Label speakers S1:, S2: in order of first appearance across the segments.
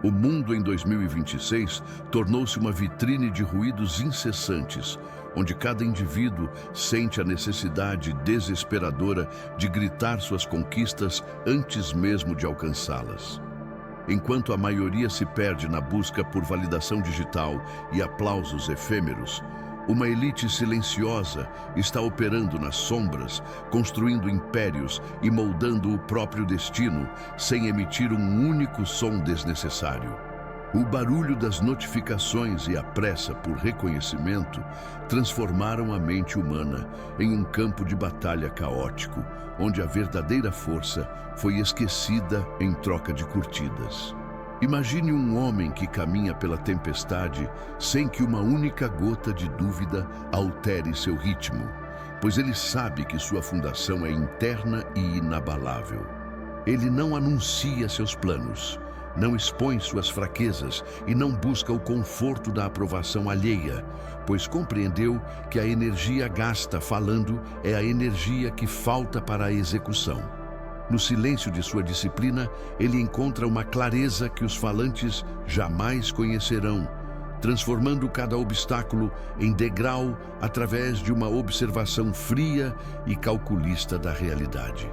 S1: O mundo em 2026 tornou-se uma vitrine de ruídos incessantes, onde cada indivíduo sente a necessidade desesperadora de gritar suas conquistas antes mesmo de alcançá-las. Enquanto a maioria se perde na busca por validação digital e aplausos efêmeros, uma elite silenciosa está operando nas sombras, construindo impérios e moldando o próprio destino, sem emitir um único som desnecessário. O barulho das notificações e a pressa por reconhecimento transformaram a mente humana em um campo de batalha caótico, onde a verdadeira força foi esquecida em troca de curtidas. Imagine um homem que caminha pela tempestade sem que uma única gota de dúvida altere seu ritmo, pois ele sabe que sua fundação é interna e inabalável. Ele não anuncia seus planos, não expõe suas fraquezas e não busca o conforto da aprovação alheia, pois compreendeu que a energia gasta falando é a energia que falta para a execução. No silêncio de sua disciplina, ele encontra uma clareza que os falantes jamais conhecerão, transformando cada obstáculo em degrau através de uma observação fria e calculista da realidade.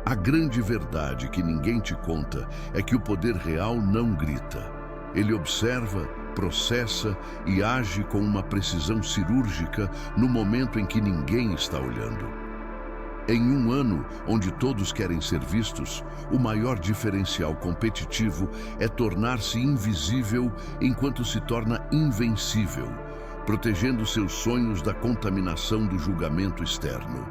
S1: A grande verdade que ninguém te conta é que o poder real não grita. Ele observa, processa e age com uma precisão cirúrgica no momento em que ninguém está olhando. Em um ano onde todos querem ser vistos, o maior diferencial competitivo é tornar-se invisível enquanto se torna invencível, protegendo seus sonhos da contaminação do julgamento externo.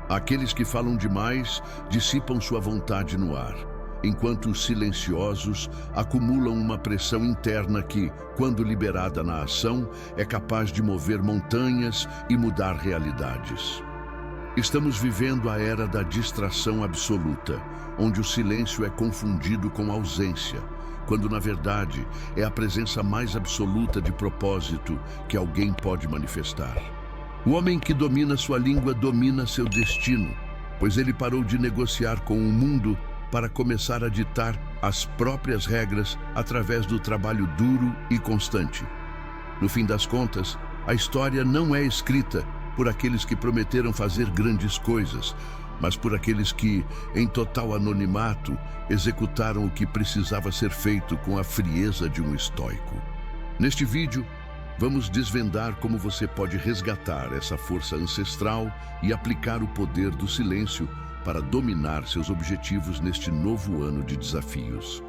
S1: Aqueles que falam demais dissipam sua vontade no ar, enquanto os silenciosos acumulam uma pressão interna que, quando liberada na ação, é capaz de mover montanhas e mudar realidades. Estamos vivendo a era da distração absoluta, onde o silêncio é confundido com ausência, quando na verdade é a presença mais absoluta de propósito que alguém pode manifestar. O homem que domina sua língua domina seu destino, pois ele parou de negociar com o mundo para começar a ditar as próprias regras através do trabalho duro e constante. No fim das contas, a história não é escrita por aqueles que prometeram fazer grandes coisas, mas por aqueles que, em total anonimato, executaram o que precisava ser feito com a frieza de um estoico. Neste vídeo, vamos desvendar como você pode resgatar essa força ancestral e aplicar o poder do silêncio para dominar seus objetivos neste novo ano de desafios.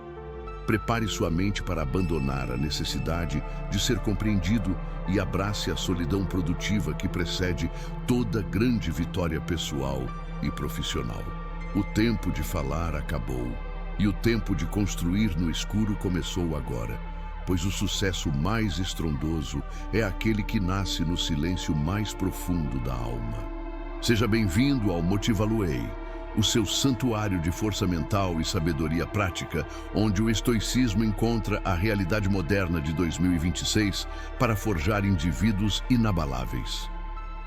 S1: Prepare sua mente para abandonar a necessidade de ser compreendido e abrace a solidão produtiva que precede toda grande vitória pessoal e profissional. O tempo de falar acabou e o tempo de construir no escuro começou agora, pois o sucesso mais estrondoso é aquele que nasce no silêncio mais profundo da alma. Seja bem-vindo ao Motivaloei, o seu santuário de força mental e sabedoria prática, onde o estoicismo encontra a realidade moderna de 2026 para forjar indivíduos inabaláveis.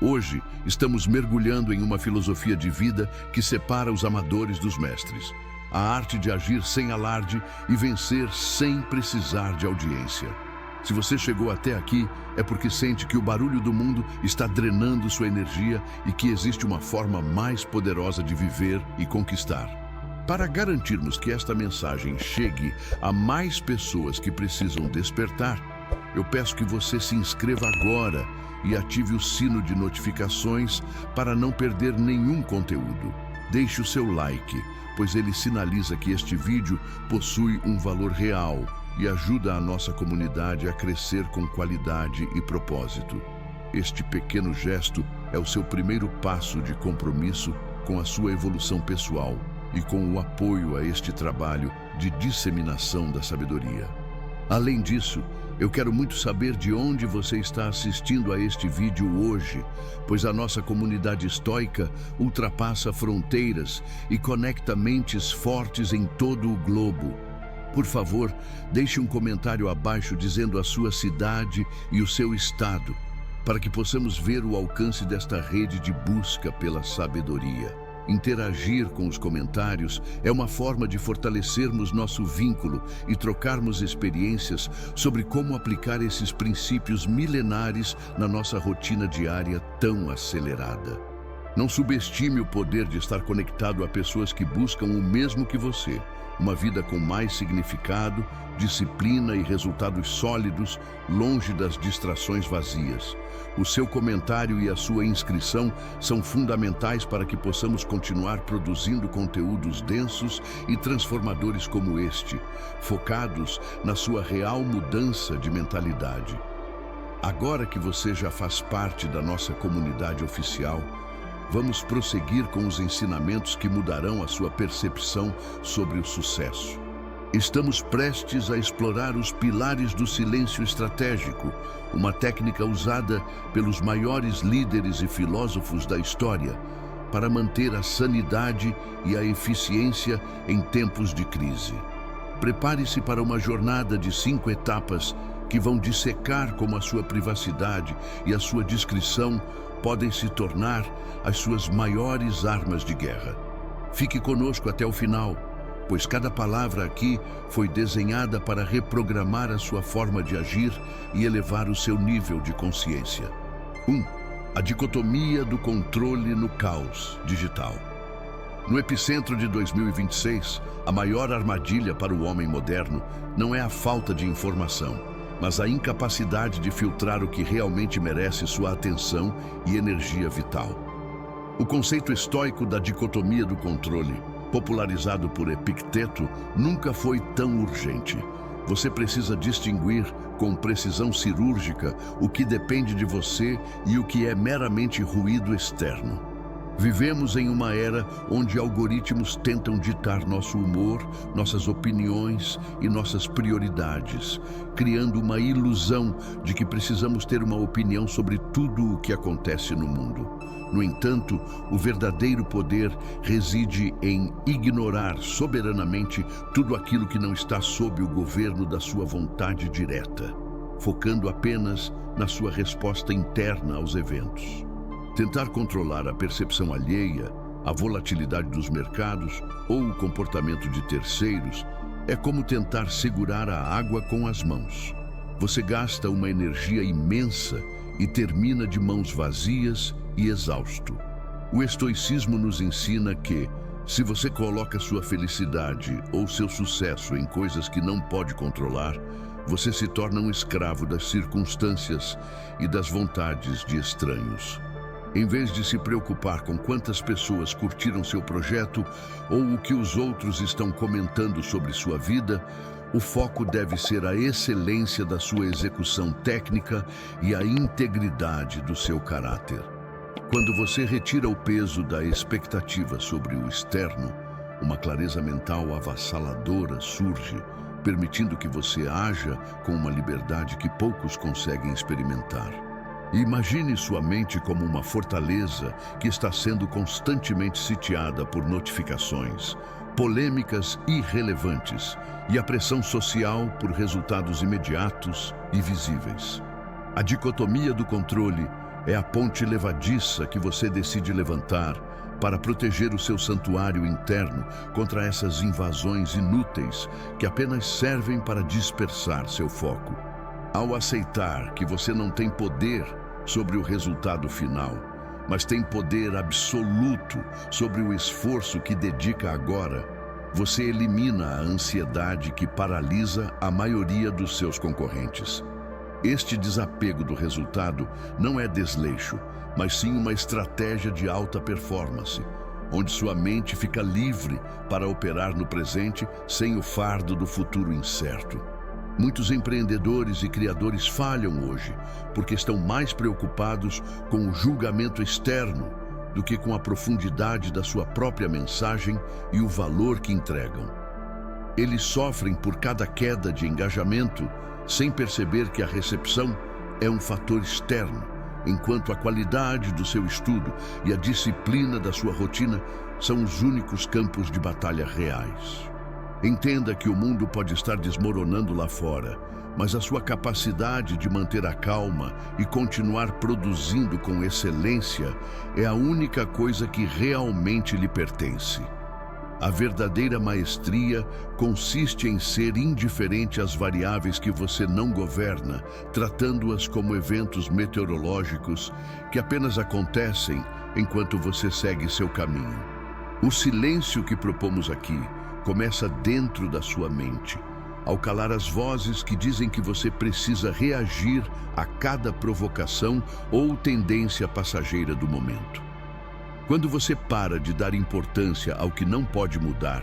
S1: Hoje, estamos mergulhando em uma filosofia de vida que separa os amadores dos mestres. A arte de agir sem alarde e vencer sem precisar de audiência. Se você chegou até aqui, é porque sente que o barulho do mundo está drenando sua energia e que existe uma forma mais poderosa de viver e conquistar. Para garantirmos que esta mensagem chegue a mais pessoas que precisam despertar, eu peço que você se inscreva agora e ative o sino de notificações para não perder nenhum conteúdo. Deixe o seu like, pois ele sinaliza que este vídeo possui um valor real e ajuda a nossa comunidade a crescer com qualidade e propósito. Este pequeno gesto é o seu primeiro passo de compromisso com a sua evolução pessoal e com o apoio a este trabalho de disseminação da sabedoria. Além disso, eu quero muito saber de onde você está assistindo a este vídeo hoje, pois a nossa comunidade estoica ultrapassa fronteiras e conecta mentes fortes em todo o globo. Por favor, deixe um comentário abaixo dizendo a sua cidade e o seu estado, para que possamos ver o alcance desta rede de busca pela sabedoria. Interagir com os comentários é uma forma de fortalecermos nosso vínculo e trocarmos experiências sobre como aplicar esses princípios milenares na nossa rotina diária tão acelerada. Não subestime o poder de estar conectado a pessoas que buscam o mesmo que você, uma vida com mais significado, disciplina e resultados sólidos, longe das distrações vazias. O seu comentário e a sua inscrição são fundamentais para que possamos continuar produzindo conteúdos densos e transformadores como este, focados na sua real mudança de mentalidade. Agora que você já faz parte da nossa comunidade oficial, vamos prosseguir com os ensinamentos que mudarão a sua percepção sobre o sucesso. Estamos prestes a explorar os pilares do silêncio estratégico, uma técnica usada pelos maiores líderes e filósofos da história para manter a sanidade e a eficiência em tempos de crise. Prepare-se para uma jornada de 5 etapas que vão dissecar como a sua privacidade e a sua discrição podem se tornar as suas maiores armas de guerra. Fique conosco até o final, pois cada palavra aqui foi desenhada para reprogramar a sua forma de agir e elevar o seu nível de consciência. 1. A dicotomia do controle no caos digital. No epicentro de 2026, a maior armadilha para o homem moderno não é a falta de informação, mas a incapacidade de filtrar o que realmente merece sua atenção e energia vital. O conceito estoico da dicotomia do controle, popularizado por Epicteto, nunca foi tão urgente. Você precisa distinguir com precisão cirúrgica o que depende de você e o que é meramente ruído externo. Vivemos em uma era onde algoritmos tentam ditar nosso humor, nossas opiniões e nossas prioridades, criando uma ilusão de que precisamos ter uma opinião sobre tudo o que acontece no mundo. No entanto, o verdadeiro poder reside em ignorar soberanamente tudo aquilo que não está sob o governo da sua vontade direta, focando apenas na sua resposta interna aos eventos. Tentar controlar a percepção alheia, a volatilidade dos mercados ou o comportamento de terceiros é como tentar segurar a água com as mãos. Você gasta uma energia imensa e termina de mãos vazias e exausto. O estoicismo nos ensina que, se você coloca sua felicidade ou seu sucesso em coisas que não pode controlar, você se torna um escravo das circunstâncias e das vontades de estranhos. Em vez de se preocupar com quantas pessoas curtiram seu projeto ou o que os outros estão comentando sobre sua vida, o foco deve ser a excelência da sua execução técnica e a integridade do seu caráter. Quando você retira o peso da expectativa sobre o externo, uma clareza mental avassaladora surge, permitindo que você haja com uma liberdade que poucos conseguem experimentar. Imagine sua mente como uma fortaleza que está sendo constantemente sitiada por notificações, polêmicas irrelevantes e a pressão social por resultados imediatos e visíveis. A dicotomia do controle é a ponte levadiça que você decide levantar para proteger o seu santuário interno contra essas invasões inúteis que apenas servem para dispersar seu foco. Ao aceitar que você não tem poder sobre o resultado final, mas tem poder absoluto sobre o esforço que dedica agora, você elimina a ansiedade que paralisa a maioria dos seus concorrentes. Este desapego do resultado não é desleixo, mas sim uma estratégia de alta performance, onde sua mente fica livre para operar no presente sem o fardo do futuro incerto. Muitos empreendedores e criadores falham hoje porque estão mais preocupados com o julgamento externo do que com a profundidade da sua própria mensagem e o valor que entregam. Eles sofrem por cada queda de engajamento sem perceber que a recepção é um fator externo, enquanto a qualidade do seu estudo e a disciplina da sua rotina são os únicos campos de batalha reais. Entenda que o mundo pode estar desmoronando lá fora, mas a sua capacidade de manter a calma e continuar produzindo com excelência é a única coisa que realmente lhe pertence. A verdadeira maestria consiste em ser indiferente às variáveis que você não governa, tratando-as como eventos meteorológicos que apenas acontecem enquanto você segue seu caminho. O silêncio que propomos aqui começa dentro da sua mente, ao calar as vozes que dizem que você precisa reagir a cada provocação ou tendência passageira do momento. Quando você para de dar importância ao que não pode mudar,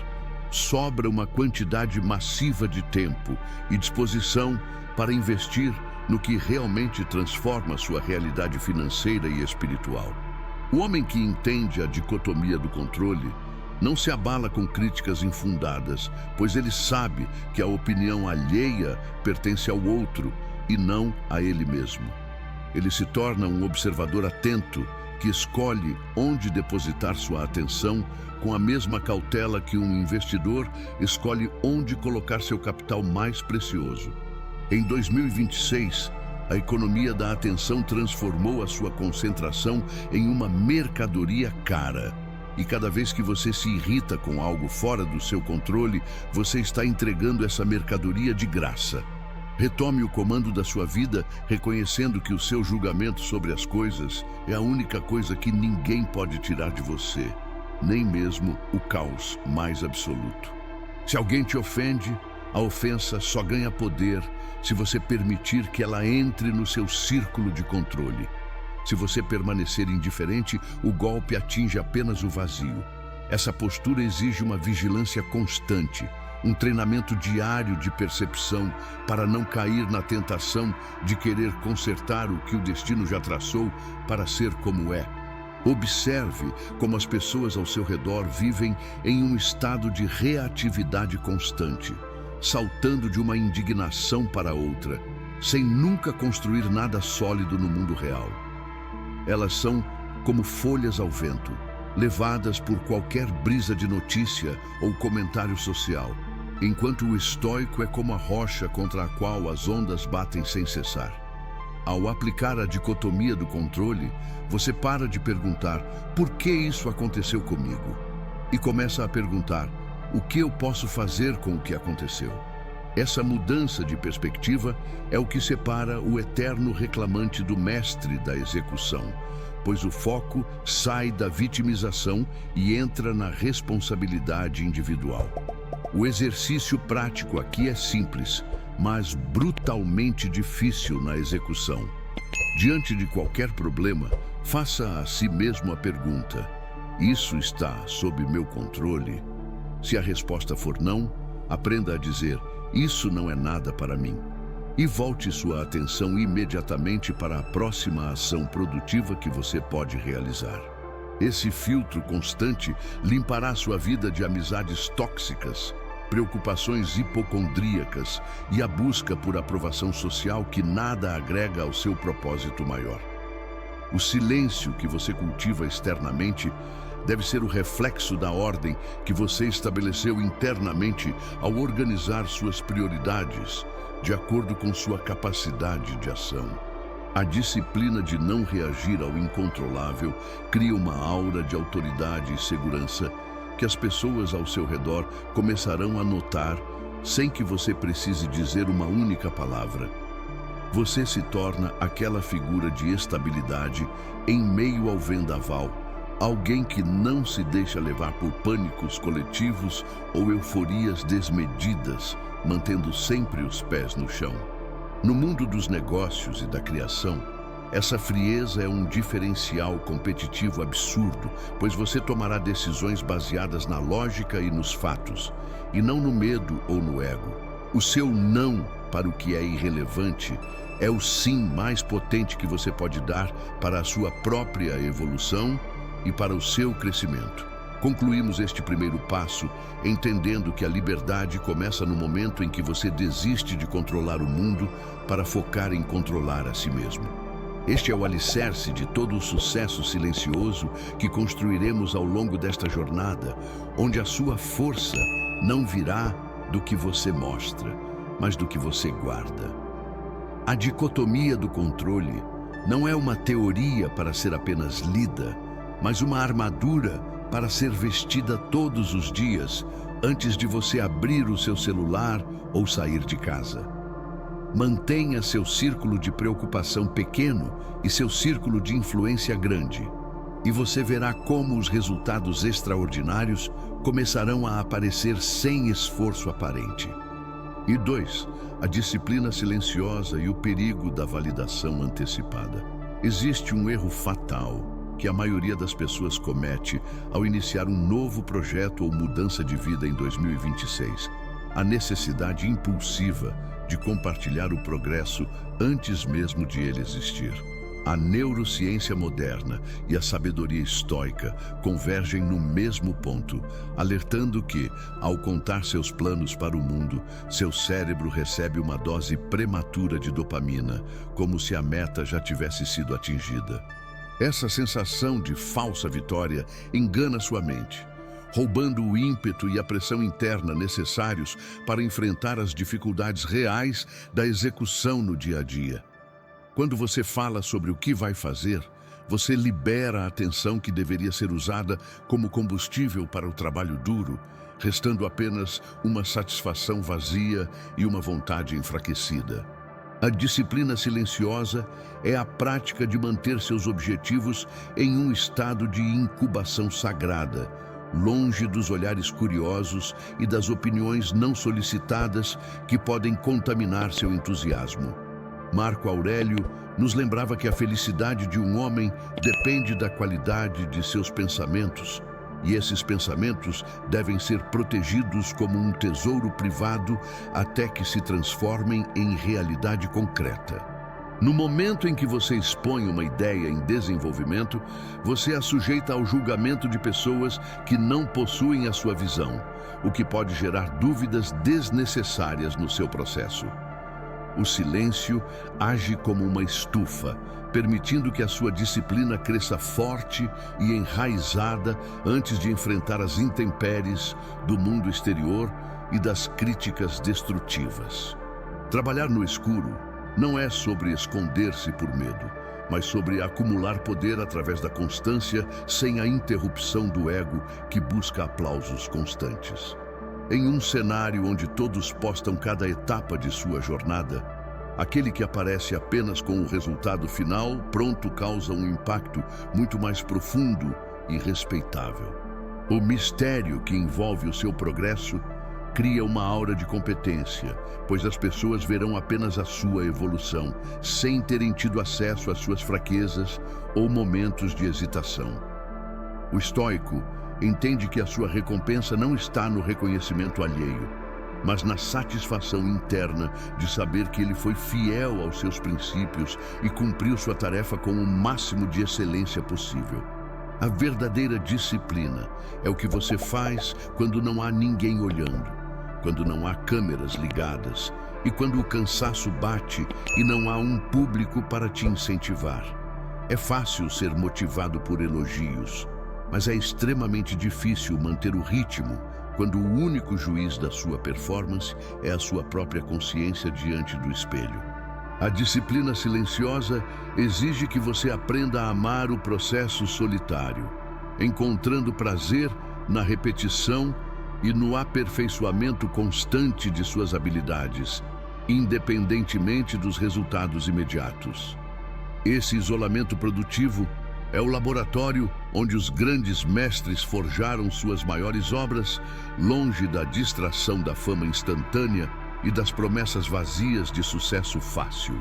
S1: sobra uma quantidade massiva de tempo e disposição para investir no que realmente transforma sua realidade financeira e espiritual. O homem que entende a dicotomia do controle não se abala com críticas infundadas, pois ele sabe que a opinião alheia pertence ao outro e não a ele mesmo. Ele se torna um observador atento que escolhe onde depositar sua atenção com a mesma cautela que um investidor escolhe onde colocar seu capital mais precioso. Em 2026, a economia da atenção transformou a sua concentração em uma mercadoria cara. E cada vez que você se irrita com algo fora do seu controle, você está entregando essa mercadoria de graça. Retome o comando da sua vida, reconhecendo que o seu julgamento sobre as coisas é a única coisa que ninguém pode tirar de você, nem mesmo o caos mais absoluto. Se alguém te ofende, a ofensa só ganha poder se você permitir que ela entre no seu círculo de controle. Se você permanecer indiferente, o golpe atinge apenas o vazio. Essa postura exige uma vigilância constante, um treinamento diário de percepção para não cair na tentação de querer consertar o que o destino já traçou para ser como é. Observe como as pessoas ao seu redor vivem em um estado de reatividade constante, saltando de uma indignação para outra, sem nunca construir nada sólido no mundo real. Elas são como folhas ao vento, levadas por qualquer brisa de notícia ou comentário social, enquanto o estoico é como a rocha contra a qual as ondas batem sem cessar. Ao aplicar a dicotomia do controle, você para de perguntar por que isso aconteceu comigo e começa a perguntar o que eu posso fazer com o que aconteceu. Essa mudança de perspectiva é o que separa o eterno reclamante do mestre da execução, pois o foco sai da vitimização e entra na responsabilidade individual. O exercício prático aqui é simples, mas brutalmente difícil na execução. Diante de qualquer problema, faça a si mesmo a pergunta: isso está sob meu controle? Se a resposta for não, aprenda a dizer: isso não é nada para mim. E volte sua atenção imediatamente para a próxima ação produtiva que você pode realizar. Esse filtro constante limpará sua vida de amizades tóxicas, preocupações hipocondríacas e a busca por aprovação social que nada agrega ao seu propósito maior. O silêncio que você cultiva externamente deve ser o reflexo da ordem que você estabeleceu internamente ao organizar suas prioridades, de acordo com sua capacidade de ação. A disciplina de não reagir ao incontrolável cria uma aura de autoridade e segurança que as pessoas ao seu redor começarão a notar sem que você precise dizer uma única palavra. Você se torna aquela figura de estabilidade em meio ao vendaval, alguém que não se deixa levar por pânicos coletivos ou euforias desmedidas, mantendo sempre os pés no chão. No mundo dos negócios e da criação, essa frieza é um diferencial competitivo absurdo, pois você tomará decisões baseadas na lógica e nos fatos, e não no medo ou no ego. O seu não para o que é irrelevante é o sim mais potente que você pode dar para a sua própria evolução e para o seu crescimento. Concluímos este primeiro passo entendendo que a liberdade começa no momento em que você desiste de controlar o mundo para focar em controlar a si mesmo. Este é o alicerce de todo o sucesso silencioso que construiremos ao longo desta jornada, onde a sua força não virá do que você mostra, mas do que você guarda. A dicotomia do controle não é uma teoria para ser apenas lida, mas uma armadura para ser vestida todos os dias antes de você abrir o seu celular ou sair de casa. Mantenha seu círculo de preocupação pequeno e seu círculo de influência grande, e você verá como os resultados extraordinários começarão a aparecer sem esforço aparente. E 2, a disciplina silenciosa e o perigo da validação antecipada. Existe um erro fatal que a maioria das pessoas comete ao iniciar um novo projeto ou mudança de vida em 2026. A necessidade impulsiva de compartilhar o progresso antes mesmo de ele existir. A neurociência moderna e a sabedoria estoica convergem no mesmo ponto, alertando que, ao contar seus planos para o mundo, seu cérebro recebe uma dose prematura de dopamina, como se a meta já tivesse sido atingida. Essa sensação de falsa vitória engana sua mente, roubando o ímpeto e a pressão interna necessários para enfrentar as dificuldades reais da execução no dia a dia. Quando você fala sobre o que vai fazer, você libera a atenção que deveria ser usada como combustível para o trabalho duro, restando apenas uma satisfação vazia e uma vontade enfraquecida. A disciplina silenciosa é a prática de manter seus objetivos em um estado de incubação sagrada, longe dos olhares curiosos e das opiniões não solicitadas que podem contaminar seu entusiasmo. Marco Aurélio nos lembrava que a felicidade de um homem depende da qualidade de seus pensamentos, e esses pensamentos devem ser protegidos como um tesouro privado até que se transformem em realidade concreta. No momento em que você expõe uma ideia em desenvolvimento, você a sujeita ao julgamento de pessoas que não possuem a sua visão, o que pode gerar dúvidas desnecessárias no seu processo. O silêncio age como uma estufa, permitindo que a sua disciplina cresça forte e enraizada antes de enfrentar as intempéries do mundo exterior e das críticas destrutivas. Trabalhar no escuro não é sobre esconder-se por medo, mas sobre acumular poder através da constância sem a interrupção do ego que busca aplausos constantes. Em um cenário onde todos postam cada etapa de sua jornada, aquele que aparece apenas com o resultado final pronto causa um impacto muito mais profundo e respeitável. O mistério que envolve o seu progresso cria uma aura de competência, pois as pessoas verão apenas a sua evolução, sem terem tido acesso às suas fraquezas ou momentos de hesitação. O estoico entende que a sua recompensa não está no reconhecimento alheio, mas na satisfação interna de saber que ele foi fiel aos seus princípios e cumpriu sua tarefa com o máximo de excelência possível. A verdadeira disciplina é o que você faz quando não há ninguém olhando, quando não há câmeras ligadas e quando o cansaço bate e não há um público para te incentivar. É fácil ser motivado por elogios, mas é extremamente difícil manter o ritmo quando o único juiz da sua performance é a sua própria consciência diante do espelho. A disciplina silenciosa exige que você aprenda a amar o processo solitário, encontrando prazer na repetição e no aperfeiçoamento constante de suas habilidades, independentemente dos resultados imediatos. Esse isolamento produtivo é o laboratório onde os grandes mestres forjaram suas maiores obras, longe da distração da fama instantânea e das promessas vazias de sucesso fácil.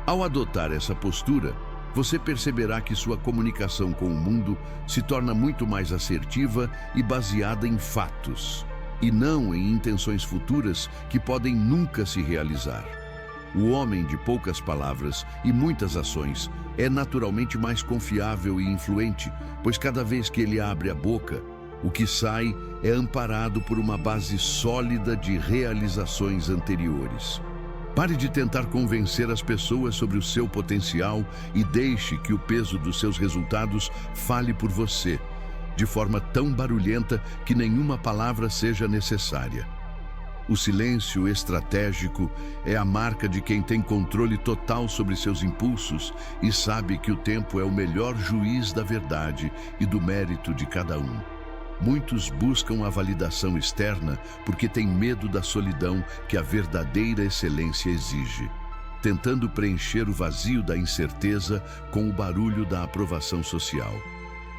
S1: Ao adotar essa postura, você perceberá que sua comunicação com o mundo se torna muito mais assertiva e baseada em fatos, e não em intenções futuras que podem nunca se realizar. O homem de poucas palavras e muitas ações é naturalmente mais confiável e influente, pois cada vez que ele abre a boca, o que sai é amparado por uma base sólida de realizações anteriores. Pare de tentar convencer as pessoas sobre o seu potencial e deixe que o peso dos seus resultados fale por você, de forma tão barulhenta que nenhuma palavra seja necessária. O silêncio estratégico é a marca de quem tem controle total sobre seus impulsos e sabe que o tempo é o melhor juiz da verdade e do mérito de cada um. Muitos buscam a validação externa porque têm medo da solidão que a verdadeira excelência exige, tentando preencher o vazio da incerteza com o barulho da aprovação social.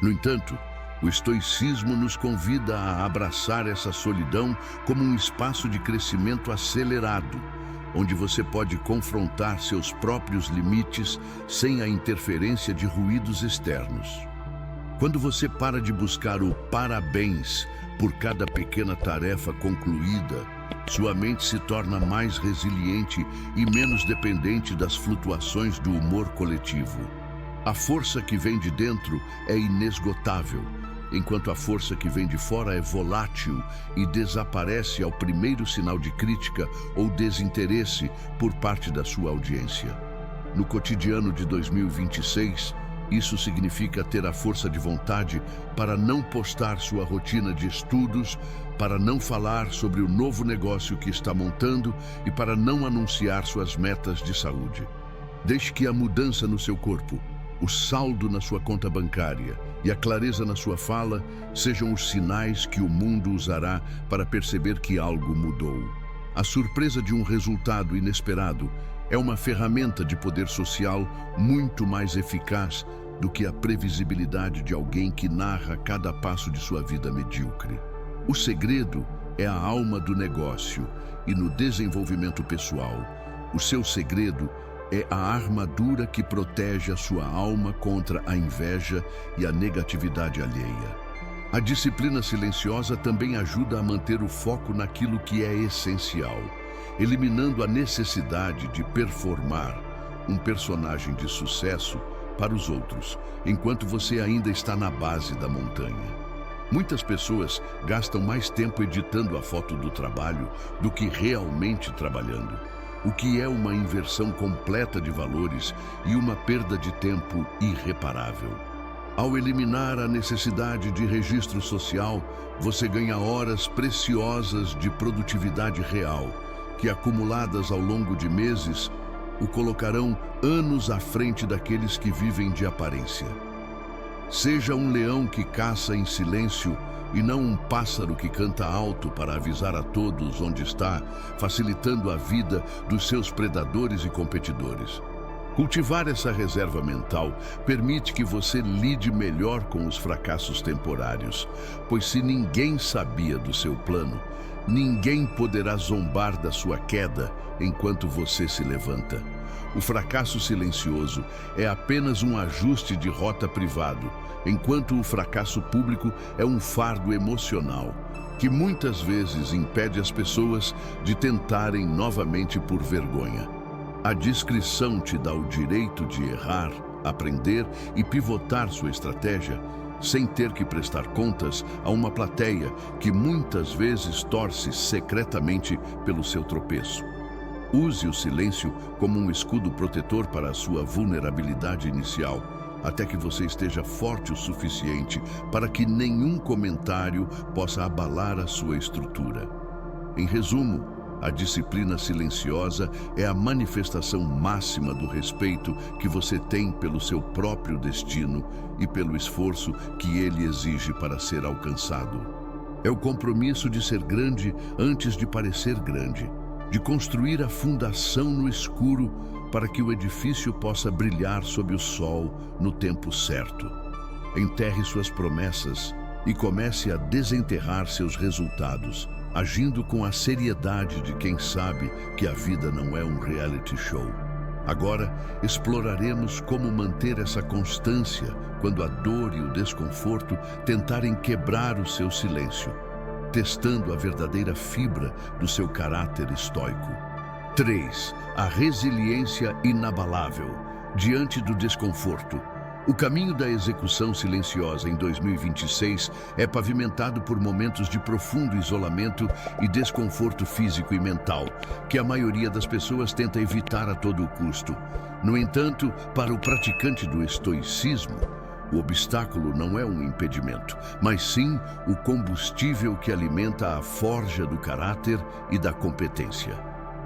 S1: No entanto, o estoicismo nos convida a abraçar essa solidão como um espaço de crescimento acelerado, onde você pode confrontar seus próprios limites sem a interferência de ruídos externos. Quando você para de buscar o parabéns por cada pequena tarefa concluída, sua mente se torna mais resiliente e menos dependente das flutuações do humor coletivo. A força que vem de dentro é inesgotável, enquanto a força que vem de fora é volátil e desaparece ao primeiro sinal de crítica ou desinteresse por parte da sua audiência. No cotidiano de 2026, isso significa ter a força de vontade para não postar sua rotina de estudos, para não falar sobre o novo negócio que está montando e para não anunciar suas metas de saúde. Deixe que a mudança no seu corpo, o saldo na sua conta bancária e a clareza na sua fala sejam os sinais que o mundo usará para perceber que algo mudou. A surpresa de um resultado inesperado é uma ferramenta de poder social muito mais eficaz do que a previsibilidade de alguém que narra cada passo de sua vida medíocre. O segredo é a alma do negócio e no desenvolvimento pessoal, o seu segredo é a armadura que protege a sua alma contra a inveja e a negatividade alheia. A disciplina silenciosa também ajuda a manter o foco naquilo que é essencial, eliminando a necessidade de performar um personagem de sucesso para os outros, enquanto você ainda está na base da montanha. Muitas pessoas gastam mais tempo editando a foto do trabalho do que realmente trabalhando, o que é uma inversão completa de valores e uma perda de tempo irreparável. Ao eliminar a necessidade de registro social, você ganha horas preciosas de produtividade real, que acumuladas ao longo de meses, o colocarão anos à frente daqueles que vivem de aparência. Seja um leão que caça em silêncio e não um pássaro que canta alto para avisar a todos onde está, facilitando a vida dos seus predadores e competidores. Cultivar essa reserva mental permite que você lide melhor com os fracassos temporários, pois se ninguém sabia do seu plano, ninguém poderá zombar da sua queda enquanto você se levanta. O fracasso silencioso é apenas um ajuste de rota privado, enquanto o fracasso público é um fardo emocional, que muitas vezes impede as pessoas de tentarem novamente por vergonha. A discrição te dá o direito de errar, aprender e pivotar sua estratégia, sem ter que prestar contas a uma plateia que muitas vezes torce secretamente pelo seu tropeço. Use o silêncio como um escudo protetor para a sua vulnerabilidade inicial, até que você esteja forte o suficiente para que nenhum comentário possa abalar a sua estrutura. Em resumo, a disciplina silenciosa é a manifestação máxima do respeito que você tem pelo seu próprio destino e pelo esforço que ele exige para ser alcançado. É o compromisso de ser grande antes de parecer grande, de construir a fundação no escuro para que o edifício possa brilhar sob o sol no tempo certo. Enterre suas promessas e comece a desenterrar seus resultados, agindo com a seriedade de quem sabe que a vida não é um reality show. Agora, exploraremos como manter essa constância quando a dor e o desconforto tentarem quebrar o seu silêncio, testando a verdadeira fibra do seu caráter estoico. 3. A resiliência inabalável diante do desconforto. O caminho da execução silenciosa em 2026 é pavimentado por momentos de profundo isolamento e desconforto físico e mental, que a maioria das pessoas tenta evitar a todo custo. No entanto, para o praticante do estoicismo, O obstáculo não é um impedimento, mas sim o combustível que alimenta a forja do caráter e da competência.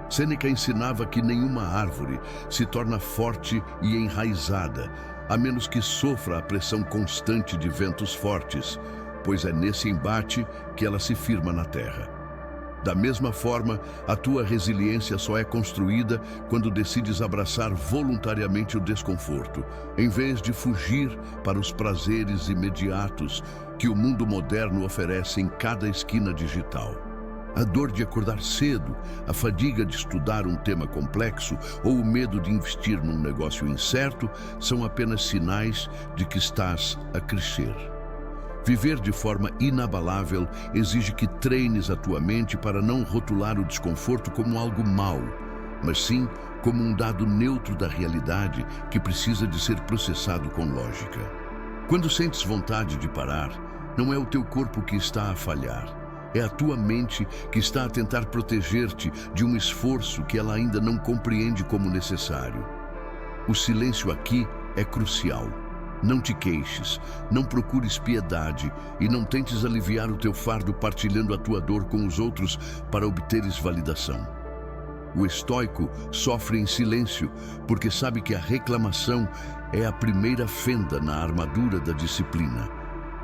S1: Sêneca ensinava que nenhuma árvore se torna forte e enraizada, a menos que sofra a pressão constante de ventos fortes, pois é nesse embate que ela se firma na terra. Da mesma forma, a tua resiliência só é construída quando decides abraçar voluntariamente o desconforto, em vez de fugir para os prazeres imediatos que o mundo moderno oferece em cada esquina digital. A dor de acordar cedo, a fadiga de estudar um tema complexo ou o medo de investir num negócio incerto são apenas sinais de que estás a crescer. Viver de forma inabalável exige que treines a tua mente para não rotular o desconforto como algo mau, mas sim como um dado neutro da realidade que precisa de ser processado com lógica. Quando sentes vontade de parar, não é o teu corpo que está a falhar. É a tua mente que está a tentar proteger-te de um esforço que ela ainda não compreende como necessário. O silêncio aqui é crucial. Não te queixes, não procures piedade e não tentes aliviar o teu fardo partilhando a tua dor com os outros para obteres validação. O estoico sofre em silêncio porque sabe que a reclamação é a primeira fenda na armadura da disciplina,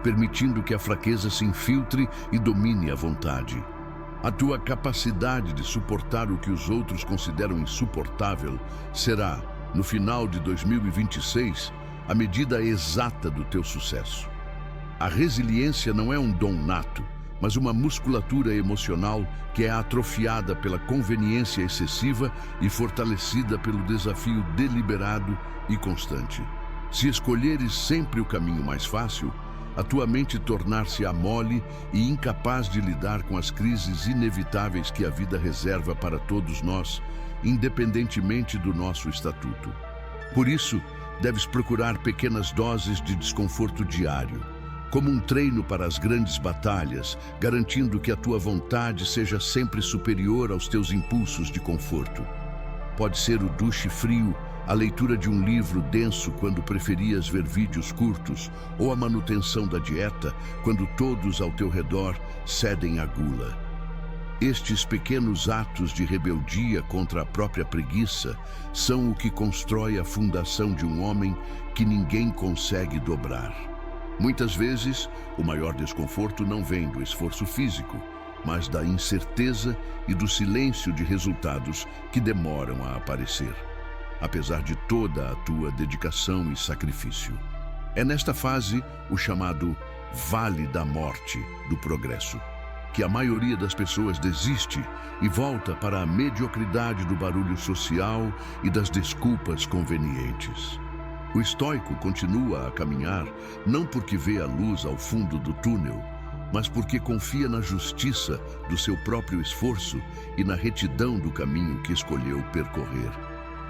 S1: permitindo que a fraqueza se infiltre e domine a vontade. A tua capacidade de suportar o que os outros consideram insuportável será, no final de 2026, a medida exata do teu sucesso. A resiliência não é um dom nato, mas uma musculatura emocional que é atrofiada pela conveniência excessiva e fortalecida pelo desafio deliberado e constante. Se escolheres sempre o caminho mais fácil, a tua mente tornar-se-á mole e incapaz de lidar com as crises inevitáveis que a vida reserva para todos nós, independentemente do nosso estatuto. Por isso, deves procurar pequenas doses de desconforto diário, como um treino para as grandes batalhas, garantindo que a tua vontade seja sempre superior aos teus impulsos de conforto. Pode ser o duche frio, a leitura de um livro denso quando preferias ver vídeos curtos, ou a manutenção da dieta quando todos ao teu redor cedem à gula. Estes pequenos atos de rebeldia contra a própria preguiça são o que constrói a fundação de um homem que ninguém consegue dobrar. Muitas vezes, o maior desconforto não vem do esforço físico, mas da incerteza e do silêncio de resultados que demoram a aparecer, apesar de toda a tua dedicação e sacrifício. É nesta fase, o chamado Vale da Morte do Progresso, que a maioria das pessoas desiste e volta para a mediocridade do barulho social e das desculpas convenientes. O estoico continua a caminhar não porque vê a luz ao fundo do túnel, mas porque confia na justiça do seu próprio esforço e na retidão do caminho que escolheu percorrer.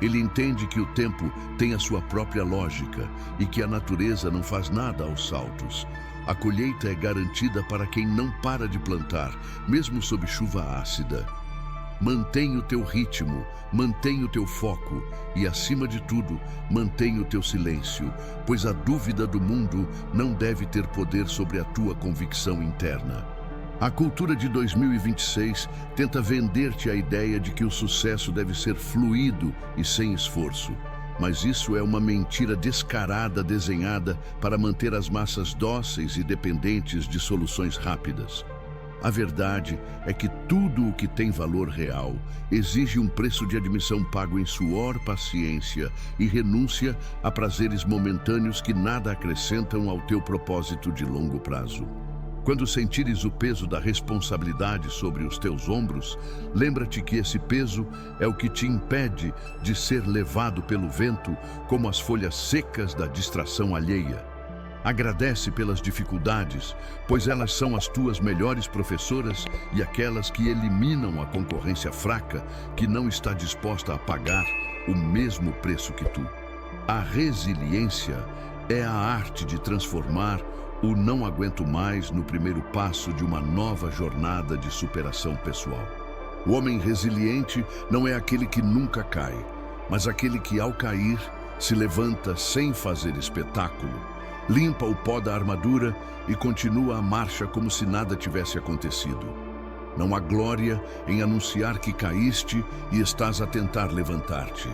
S1: Ele entende que o tempo tem a sua própria lógica e que a natureza não faz nada aos saltos. A colheita é garantida para quem não para de plantar, mesmo sob chuva ácida. Mantém o teu ritmo, mantém o teu foco e, acima de tudo, mantém o teu silêncio, pois a dúvida do mundo não deve ter poder sobre a tua convicção interna. A cultura de 2026 tenta vender-te a ideia de que o sucesso deve ser fluido e sem esforço. Mas isso é uma mentira descarada desenhada para manter as massas dóceis e dependentes de soluções rápidas. A verdade é que tudo o que tem valor real exige um preço de admissão pago em suor, paciência e renúncia a prazeres momentâneos que nada acrescentam ao teu propósito de longo prazo. Quando sentires o peso da responsabilidade sobre os teus ombros, lembra-te que esse peso é o que te impede de ser levado pelo vento como as folhas secas da distração alheia. Agradece pelas dificuldades, pois elas são as tuas melhores professoras e aquelas que eliminam a concorrência fraca que não está disposta a pagar o mesmo preço que tu. A resiliência é a arte de transformar o não aguento mais no primeiro passo de uma nova jornada de superação pessoal. O homem resiliente não é aquele que nunca cai, mas aquele que, ao cair, se levanta sem fazer espetáculo. limpa o pó da armadura e continua a marcha como se nada tivesse acontecido. Não há glória em anunciar que caíste e estás a tentar levantar-te.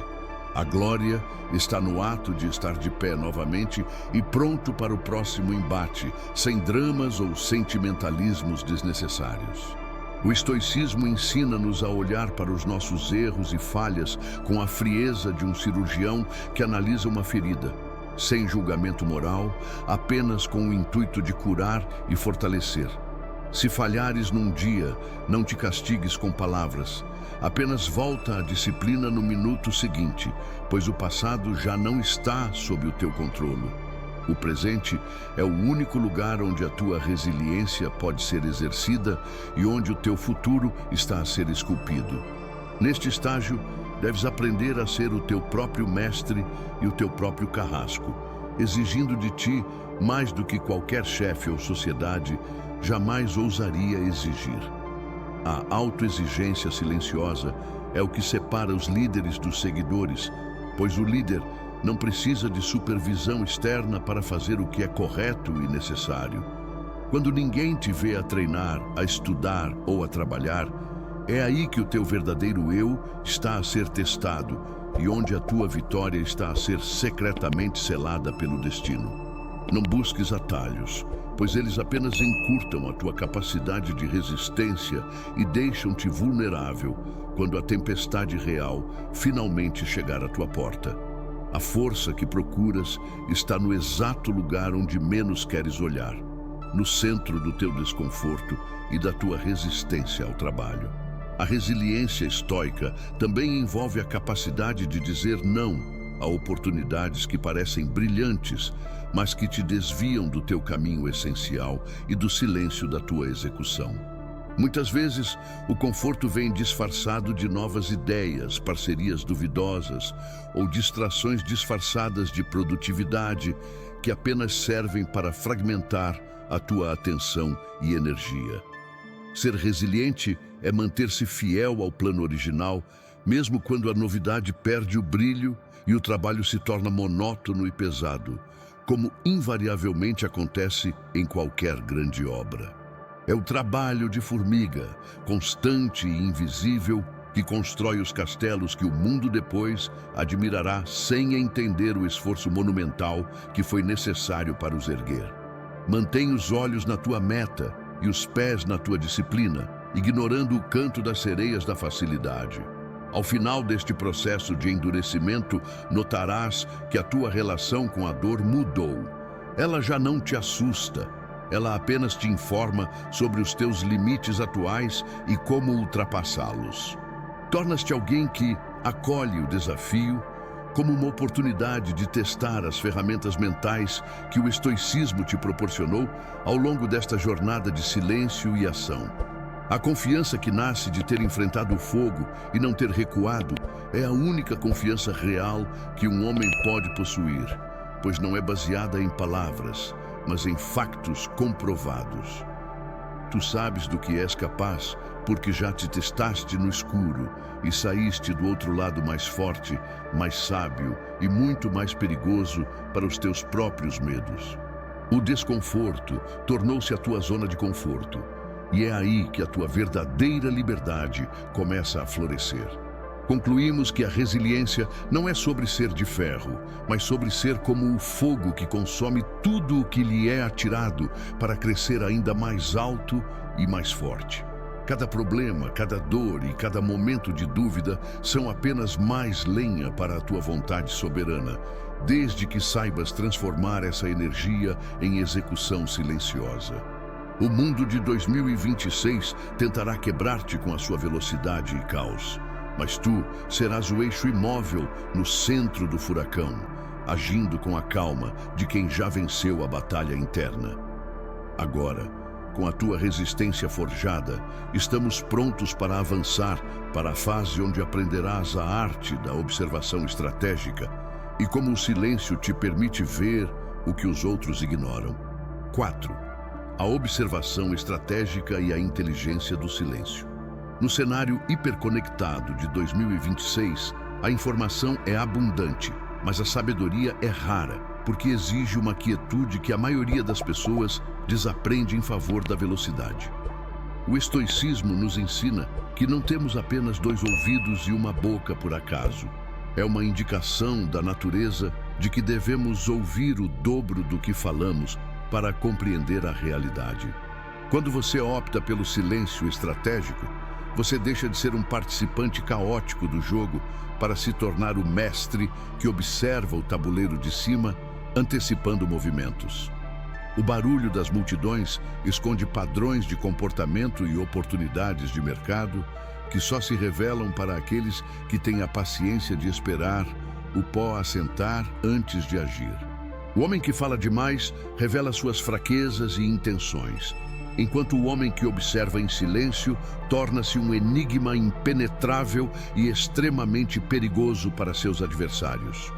S1: A glória está no ato de estar de pé novamente e pronto para o próximo embate, sem dramas ou sentimentalismos desnecessários. O estoicismo ensina-nos a olhar para os nossos erros e falhas com a frieza de um cirurgião que analisa uma ferida, sem julgamento moral, apenas com o intuito de curar e fortalecer. Se falhares num dia, não te castigues com palavras. Apenas volta à disciplina no minuto seguinte, pois o passado já não está sob o teu controle. O presente é o único lugar onde a tua resiliência pode ser exercida e onde o teu futuro está a ser esculpido. Neste estágio, deves aprender a ser o teu próprio mestre e o teu próprio carrasco, exigindo de ti mais do que qualquer chefe ou sociedade jamais ousaria exigir. A autoexigência silenciosa é o que separa os líderes dos seguidores, pois o líder não precisa de supervisão externa para fazer o que é correto e necessário. Quando ninguém te vê a treinar, a estudar ou a trabalhar, é aí que o teu verdadeiro eu está a ser testado e onde a tua vitória está a ser secretamente selada pelo destino. Não busques atalhos, pois eles apenas encurtam a tua capacidade de resistência e deixam-te vulnerável quando a tempestade real finalmente chegar à tua porta. A força que procuras está no exato lugar onde menos queres olhar, no centro do teu desconforto e da tua resistência ao trabalho. A resiliência estoica também envolve a capacidade de dizer não a oportunidades que parecem brilhantes, mas que te desviam do teu caminho essencial e do silêncio da tua execução. Muitas vezes, o conforto vem disfarçado de novas ideias, parcerias duvidosas ou distrações disfarçadas de produtividade que apenas servem para fragmentar a tua atenção e energia. Ser resiliente é manter-se fiel ao plano original, mesmo quando a novidade perde o brilho e o trabalho se torna monótono e pesado, como invariavelmente acontece em qualquer grande obra. É o trabalho de formiga, constante e invisível, que constrói os castelos que o mundo depois admirará sem entender o esforço monumental que foi necessário para os erguer. Mantém os olhos na tua meta e os pés na tua disciplina, ignorando o canto das sereias da facilidade. Ao final deste processo de endurecimento, notarás que a tua relação com a dor mudou. Ela já não te assusta. Ela apenas te informa sobre os teus limites atuais e como ultrapassá-los. Tornas-te alguém que acolhe o desafio como uma oportunidade de testar as ferramentas mentais que o estoicismo te proporcionou ao longo desta jornada de silêncio e ação. A confiança que nasce de ter enfrentado o fogo e não ter recuado é a única confiança real que um homem pode possuir, pois não é baseada em palavras, mas em factos comprovados. Tu sabes do que és capaz, porque já te testaste no escuro e saíste do outro lado mais forte, mais sábio e muito mais perigoso para os teus próprios medos. O desconforto tornou-se a tua zona de conforto, e é aí que a tua verdadeira liberdade começa a florescer. Concluímos que a resiliência não é sobre ser de ferro, mas sobre ser como o fogo que consome tudo o que lhe é atirado para crescer ainda mais alto e mais forte. Cada problema, cada dor e cada momento de dúvida são apenas mais lenha para a tua vontade soberana, desde que saibas transformar essa energia em execução silenciosa. O mundo de 2026 tentará quebrar-te com a sua velocidade e caos. Mas tu serás o eixo imóvel no centro do furacão, agindo com a calma de quem já venceu a batalha interna. Agora, com a tua resistência forjada, estamos prontos para avançar para a fase onde aprenderás a arte da observação estratégica e como o silêncio te permite ver o que os outros ignoram. 4. A observação estratégica e a inteligência do silêncio. No cenário hiperconectado de 2026, a informação é abundante, mas a sabedoria é rara. porque exige uma quietude que a maioria das pessoas desaprende em favor da velocidade. O estoicismo nos ensina que não temos apenas 2 ouvidos e uma boca por acaso. É uma indicação da natureza de que devemos ouvir o dobro do que falamos para compreender a realidade. Quando você opta pelo silêncio estratégico, você deixa de ser um participante caótico do jogo para se tornar o mestre que observa o tabuleiro de cima, antecipando movimentos. O barulho das multidões esconde padrões de comportamento e oportunidades de mercado que só se revelam para aqueles que têm a paciência de esperar o pó assentar antes de agir. O homem que fala demais revela suas fraquezas e intenções, enquanto o homem que observa em silêncio torna-se um enigma impenetrável e extremamente perigoso para seus adversários.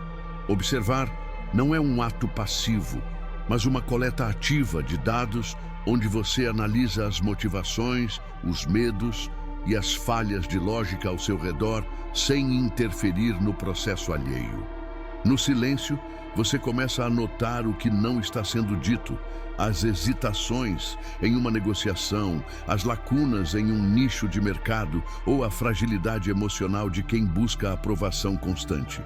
S1: Observar não é um ato passivo, mas uma coleta ativa de dados onde você analisa as motivações, os medos e as falhas de lógica ao seu redor sem interferir no processo alheio. No silêncio, você começa a notar o que não está sendo dito, as hesitações em uma negociação, as lacunas em um nicho de mercado ou a fragilidade emocional de quem busca a aprovação constante.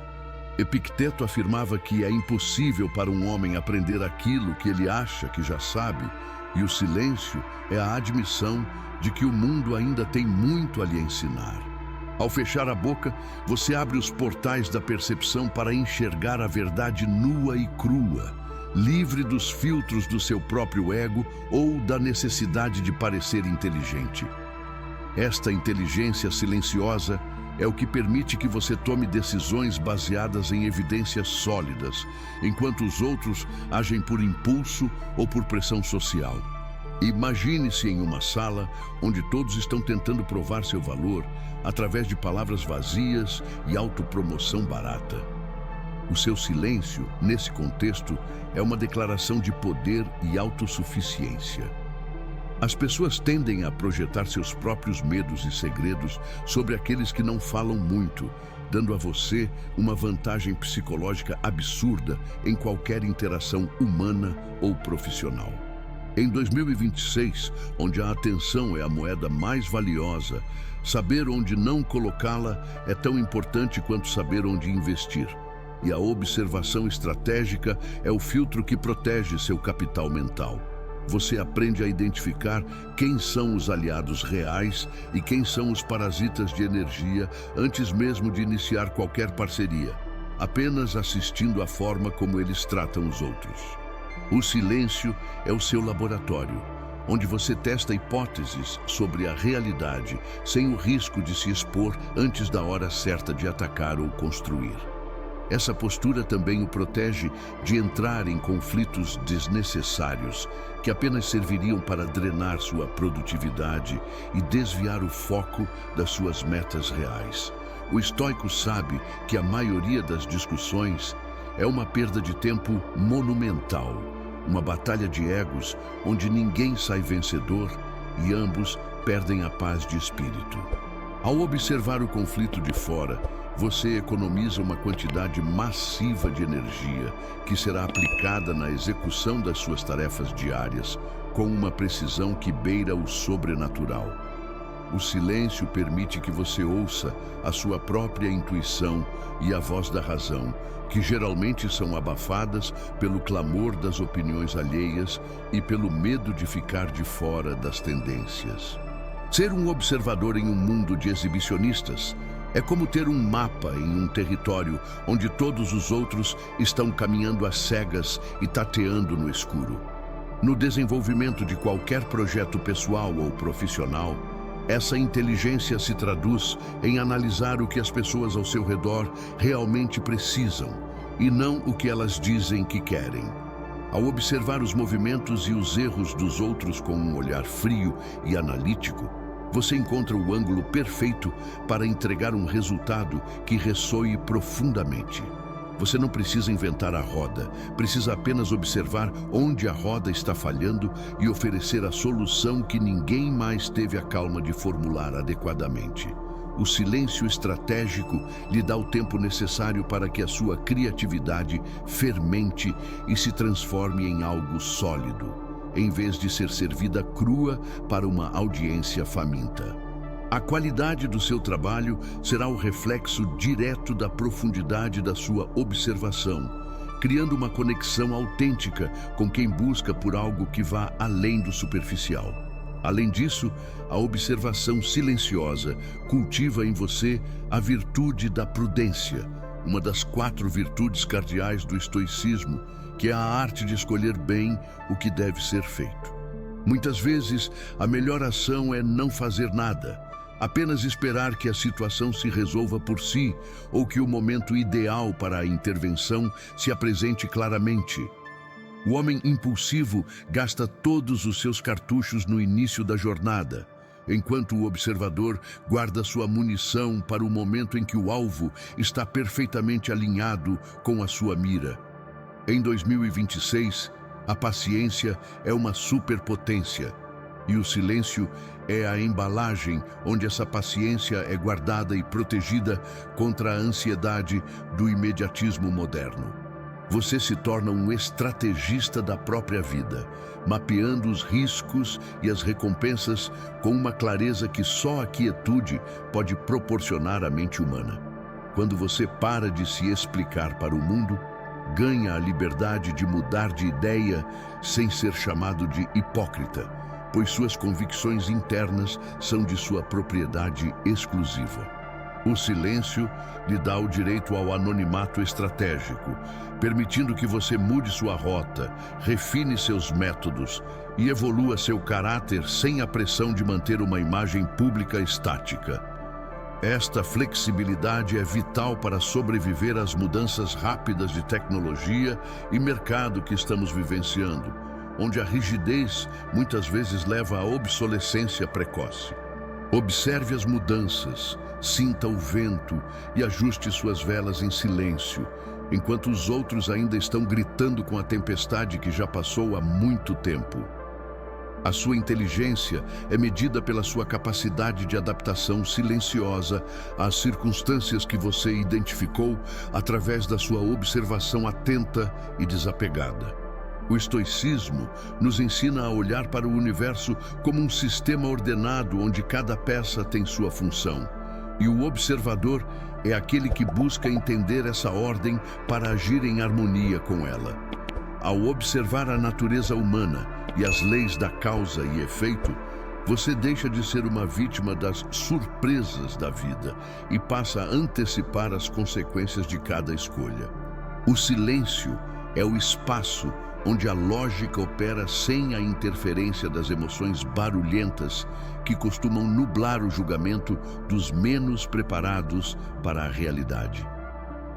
S1: Epicteto afirmava que é impossível para um homem aprender aquilo que ele acha que já sabe, e o silêncio é a admissão de que o mundo ainda tem muito a lhe ensinar. Ao fechar a boca, você abre os portais da percepção para enxergar a verdade nua e crua, livre dos filtros do seu próprio ego ou da necessidade de parecer inteligente. Esta inteligência silenciosa é o que permite que você tome decisões baseadas em evidências sólidas, enquanto os outros agem por impulso ou por pressão social. Imagine-se em uma sala onde todos estão tentando provar seu valor através de palavras vazias e autopromoção barata. O seu silêncio, nesse contexto, é uma declaração de poder e autossuficiência. As pessoas tendem a projetar seus próprios medos e segredos sobre aqueles que não falam muito, dando a você uma vantagem psicológica absurda em qualquer interação humana ou profissional. Em 2026, onde a atenção é a moeda mais valiosa, saber onde não colocá-la é tão importante quanto saber onde investir. E a observação estratégica é o filtro que protege seu capital mental. Você aprende a identificar quem são os aliados reais e quem são os parasitas de energia antes mesmo de iniciar qualquer parceria, apenas assistindo à forma como eles tratam os outros. O silêncio é o seu laboratório, onde você testa hipóteses sobre a realidade sem o risco de se expor antes da hora certa de atacar ou construir. Essa postura também o protege de entrar em conflitos desnecessários que apenas serviriam para drenar sua produtividade e desviar o foco das suas metas reais. O estoico sabe que a maioria das discussões é uma perda de tempo monumental, uma batalha de egos onde ninguém sai vencedor e ambos perdem a paz de espírito. Ao observar o conflito de fora, você economiza uma quantidade massiva de energia que será aplicada na execução das suas tarefas diárias com uma precisão que beira o sobrenatural. O silêncio permite que você ouça a sua própria intuição e a voz da razão, que geralmente são abafadas pelo clamor das opiniões alheias e pelo medo de ficar de fora das tendências. Ser um observador em um mundo de exibicionistas é como ter um mapa em um território onde todos os outros estão caminhando às cegas e tateando no escuro. No desenvolvimento de qualquer projeto pessoal ou profissional, essa inteligência se traduz em analisar o que as pessoas ao seu redor realmente precisam e não o que elas dizem que querem. Ao observar os movimentos e os erros dos outros com um olhar frio e analítico, você encontra o ângulo perfeito para entregar um resultado que ressoe profundamente. Você não precisa inventar a roda, precisa apenas observar onde a roda está falhando e oferecer a solução que ninguém mais teve a calma de formular adequadamente. O silêncio estratégico lhe dá o tempo necessário para que a sua criatividade fermente e se transforme em algo sólido, em vez de ser servida crua para uma audiência faminta. A qualidade do seu trabalho será o reflexo direto da profundidade da sua observação, criando uma conexão autêntica com quem busca por algo que vá além do superficial. Além disso, a observação silenciosa cultiva em você a virtude da prudência, uma das 4 virtudes cardeais do estoicismo, que é a arte de escolher bem o que deve ser feito. Muitas vezes, a melhor ação é não fazer nada, apenas esperar que a situação se resolva por si ou que o momento ideal para a intervenção se apresente claramente. O homem impulsivo gasta todos os seus cartuchos no início da jornada, enquanto o observador guarda sua munição para o momento em que o alvo está perfeitamente alinhado com a sua mira. Em 2026, a paciência é uma superpotência, e o silêncio é a embalagem onde essa paciência é guardada e protegida contra a ansiedade do imediatismo moderno. Você se torna um estrategista da própria vida, mapeando os riscos e as recompensas com uma clareza que só a quietude pode proporcionar à mente humana. Quando você para de se explicar para o mundo, ganha a liberdade de mudar de ideia sem ser chamado de hipócrita, pois suas convicções internas são de sua propriedade exclusiva. O silêncio lhe dá o direito ao anonimato estratégico, permitindo que você mude sua rota, refine seus métodos e evolua seu caráter sem a pressão de manter uma imagem pública estática. Esta flexibilidade é vital para sobreviver às mudanças rápidas de tecnologia e mercado que estamos vivenciando, onde a rigidez muitas vezes leva à obsolescência precoce. Observe as mudanças, sinta o vento e ajuste suas velas em silêncio, enquanto os outros ainda estão gritando com a tempestade que já passou há muito tempo. A sua inteligência é medida pela sua capacidade de adaptação silenciosa às circunstâncias que você identificou através da sua observação atenta e desapegada. O estoicismo nos ensina a olhar para o universo como um sistema ordenado onde cada peça tem sua função. E o observador é aquele que busca entender essa ordem para agir em harmonia com ela. Ao observar a natureza humana e as leis da causa e efeito, você deixa de ser uma vítima das surpresas da vida e passa a antecipar as consequências de cada escolha. O silêncio é o espaço onde a lógica opera sem a interferência das emoções barulhentas que costumam nublar o julgamento dos menos preparados para a realidade.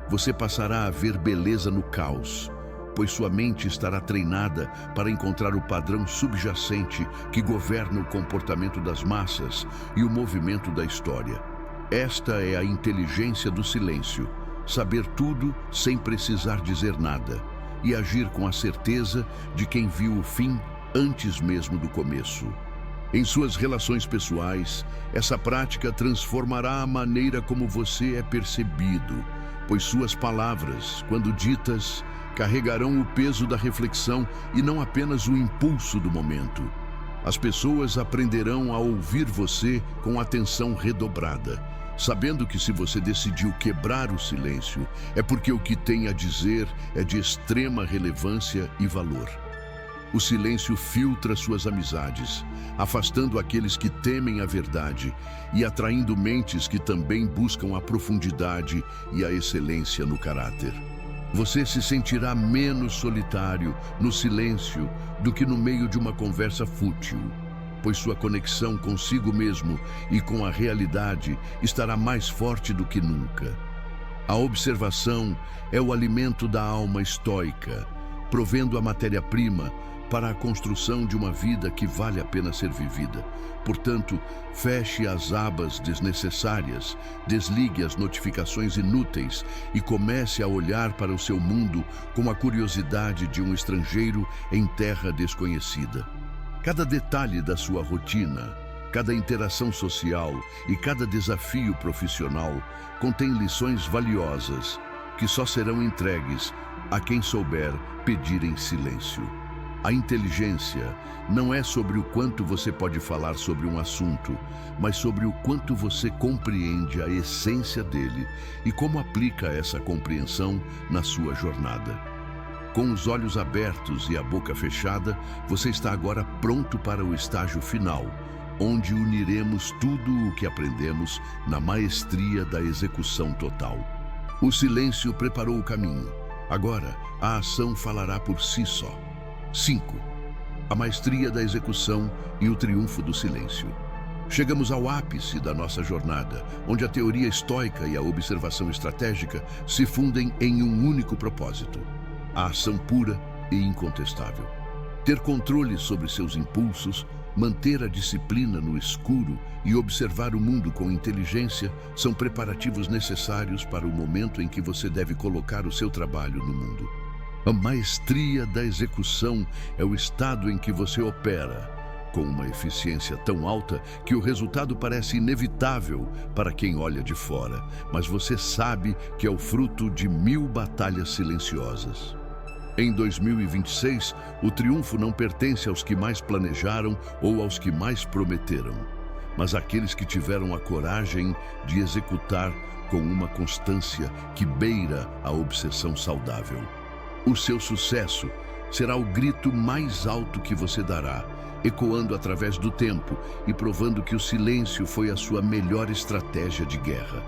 S1: Você passará a ver beleza no caos, pois sua mente estará treinada para encontrar o padrão subjacente que governa o comportamento das massas e o movimento da história. Esta é a inteligência do silêncio, saber tudo sem precisar dizer nada e agir com a certeza de quem viu o fim antes mesmo do começo. Em suas relações pessoais, essa prática transformará a maneira como você é percebido, pois suas palavras, quando ditas, carregarão o peso da reflexão e não apenas o impulso do momento. As pessoas aprenderão a ouvir você com atenção redobrada, sabendo que se você decidiu quebrar o silêncio, é porque o que tem a dizer é de extrema relevância e valor. O silêncio filtra suas amizades, afastando aqueles que temem a verdade e atraindo mentes que também buscam a profundidade e a excelência no caráter. Você se sentirá menos solitário no silêncio do que no meio de uma conversa fútil, pois sua conexão consigo mesmo e com a realidade estará mais forte do que nunca. A observação é o alimento da alma estoica, provendo a matéria-prima para a construção de uma vida que vale a pena ser vivida. Portanto, feche as abas desnecessárias, desligue as notificações inúteis e comece a olhar para o seu mundo com a curiosidade de um estrangeiro em terra desconhecida. Cada detalhe da sua rotina, Cada interação social e cada desafio profissional contém lições valiosas que só serão entregues a quem souber pedir em silêncio. A inteligência não é sobre o quanto você pode falar sobre um assunto, mas sobre o quanto você compreende a essência dele e como aplica essa compreensão na sua jornada. Com os olhos abertos e a boca fechada, você está agora pronto para o estágio final, onde uniremos tudo o que aprendemos na maestria da execução total. O silêncio preparou o caminho. Agora, a ação falará por si só. 5. A maestria da execução e o triunfo do silêncio. Chegamos ao ápice da nossa jornada, onde a teoria estoica e a observação estratégica se fundem em um único propósito: a ação pura e incontestável. Ter controle sobre seus impulsos, manter a disciplina no escuro e observar o mundo com inteligência são preparativos necessários para o momento em que você deve colocar o seu trabalho no mundo. A maestria da execução é o estado em que você opera, com uma eficiência tão alta que o resultado parece inevitável para quem olha de fora, mas você sabe que é o fruto de 1000 batalhas silenciosas. Em 2026, o triunfo não pertence aos que mais planejaram ou aos que mais prometeram, mas àqueles que tiveram a coragem de executar com uma constância que beira a obsessão saudável. O seu sucesso será o grito mais alto que você dará, ecoando através do tempo e provando que o silêncio foi a sua melhor estratégia de guerra.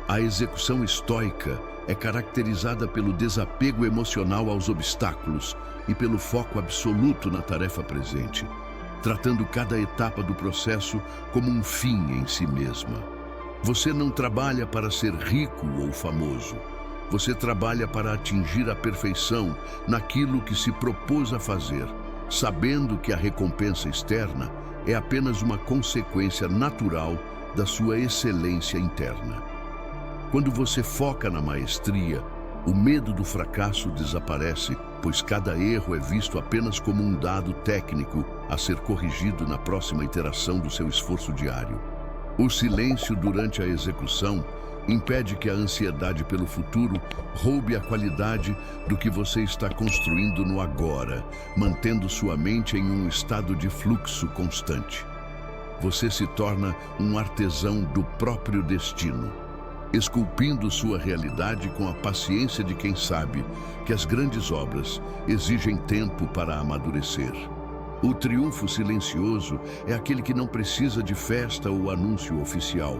S1: A execução estoica é caracterizada pelo desapego emocional aos obstáculos e pelo foco absoluto na tarefa presente, tratando cada etapa do processo como um fim em si mesma. Você não trabalha para ser rico ou famoso. Você trabalha para atingir a perfeição naquilo que se propôs a fazer, sabendo que a recompensa externa é apenas uma consequência natural da sua excelência interna. Quando você foca na maestria, o medo do fracasso desaparece, pois cada erro é visto apenas como um dado técnico a ser corrigido na próxima iteração do seu esforço diário. O silêncio durante a execução impede que a ansiedade pelo futuro roube a qualidade do que você está construindo no agora, mantendo sua mente em um estado de fluxo constante. Você se torna um artesão do próprio destino, esculpindo sua realidade com a paciência de quem sabe que as grandes obras exigem tempo para amadurecer. O triunfo silencioso é aquele que não precisa de festa ou anúncio oficial,